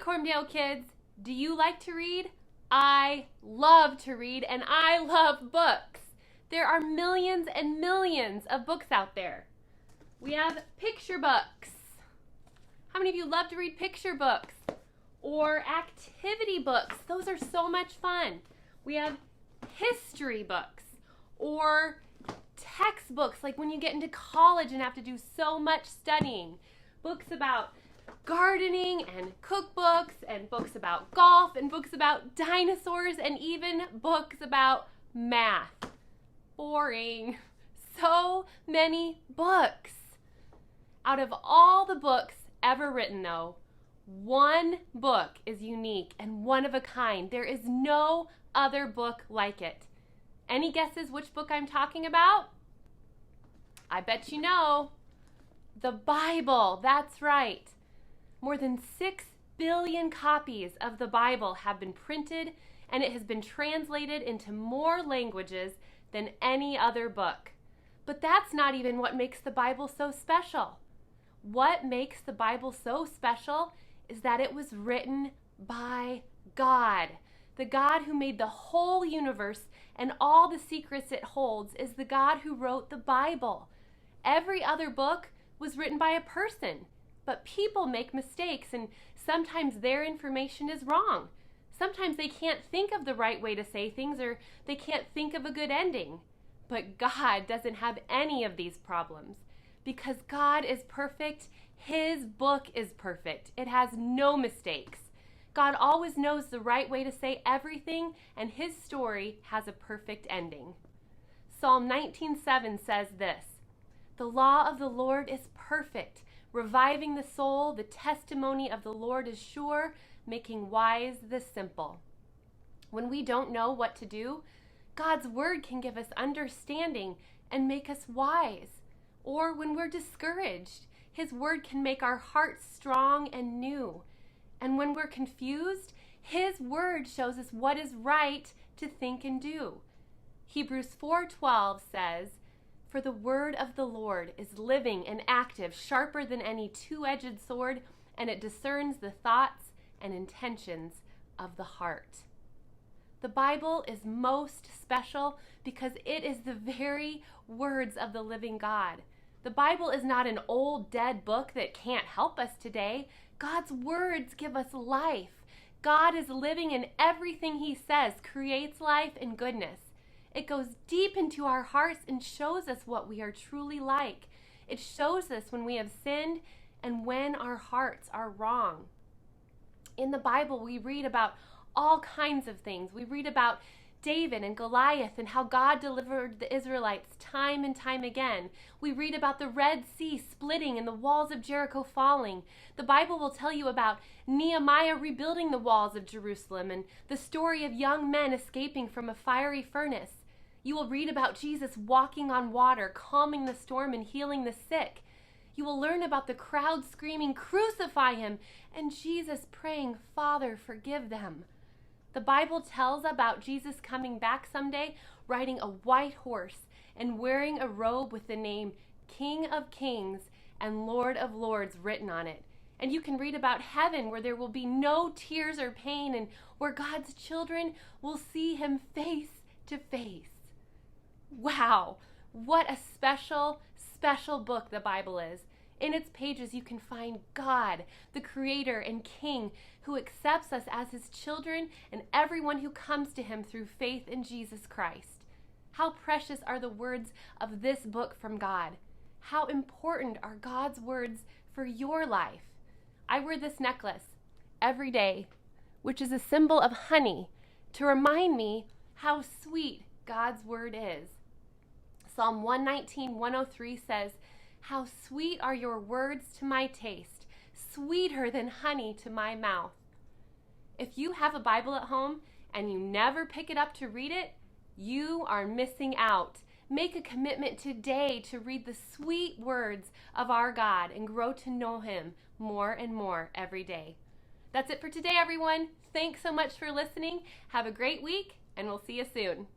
Corndale kids, do you like to read? I love to read, and I love books. There are millions and millions of books out there. We have picture books. How many of you love to read picture books? Or activity books. Those are so much fun. We have history books or textbooks, like when you get into college and have to do so much studying. Books about gardening and cookbooks and books about golf and books about dinosaurs and even books about math. Boring. So many books. Out of all the books ever written, though, one book is unique and one of a kind. There is no other book like it. Any guesses which book I'm talking about? I bet you know. The Bible. That's right. More than 6 billion copies of the Bible have been printed, and it has been translated into more languages than any other book. But that's not even what makes the Bible so special. What makes the Bible so special is that it was written by God. The God who made the whole universe and all the secrets it holds is the God who wrote the Bible. Every other book was written by a person, but people make mistakes, and sometimes their information is wrong. Sometimes they can't think of the right way to say things, or they can't think of a good ending. But God doesn't have any of these problems. Because God is perfect, His book is perfect. It has no mistakes. God always knows the right way to say everything, and His story has a perfect ending. Psalm 19:7 says this, "The law of the Lord is perfect, reviving the soul. The testimony of the Lord is sure, making wise the simple." When we don't know what to do, God's word can give us understanding and make us wise. Or when we're discouraged, His word can make our hearts strong and new. And when we're confused, His word shows us what is right to think and do. Hebrews 4:12 says, "For the word of the Lord is living and active, sharper than any two-edged sword, and it discerns the thoughts and intentions of the heart." The Bible is most special because it is the very words of the living God. The Bible is not an old, dead book that can't help us today. God's words give us life. God is living, and everything He says creates life and goodness. It goes deep into our hearts and shows us what we are truly like. It shows us when we have sinned and when our hearts are wrong. In the Bible, we read about all kinds of things. We read about David and Goliath and how God delivered the Israelites time and time again. We read about the Red Sea splitting and the walls of Jericho falling. The Bible will tell you about Nehemiah rebuilding the walls of Jerusalem and the story of young men escaping from a fiery furnace. You will read about Jesus walking on water, calming the storm and healing the sick. You will learn about the crowd screaming, "Crucify Him," and Jesus praying, "Father, forgive them." The Bible tells about Jesus coming back someday, riding a white horse and wearing a robe with the name King of Kings and Lord of Lords written on it. And you can read about heaven, where there will be no tears or pain, and where God's children will see Him face to face. Wow, what a special, special book the Bible is. In its pages, you can find God, the Creator and King, who accepts us as His children and everyone who comes to Him through faith in Jesus Christ. How precious are the words of this book from God. How important are God's words for your life. I wear this necklace every day, which is a symbol of honey, to remind me how sweet God's word is. Psalm 119:103 says, "How sweet are your words to my taste, sweeter than honey to my mouth." If you have a Bible at home and you never pick it up to read it, you are missing out. Make a commitment today to read the sweet words of our God and grow to know Him more and more every day. That's it for today, everyone. Thanks so much for listening. Have a great week, and we'll see you soon.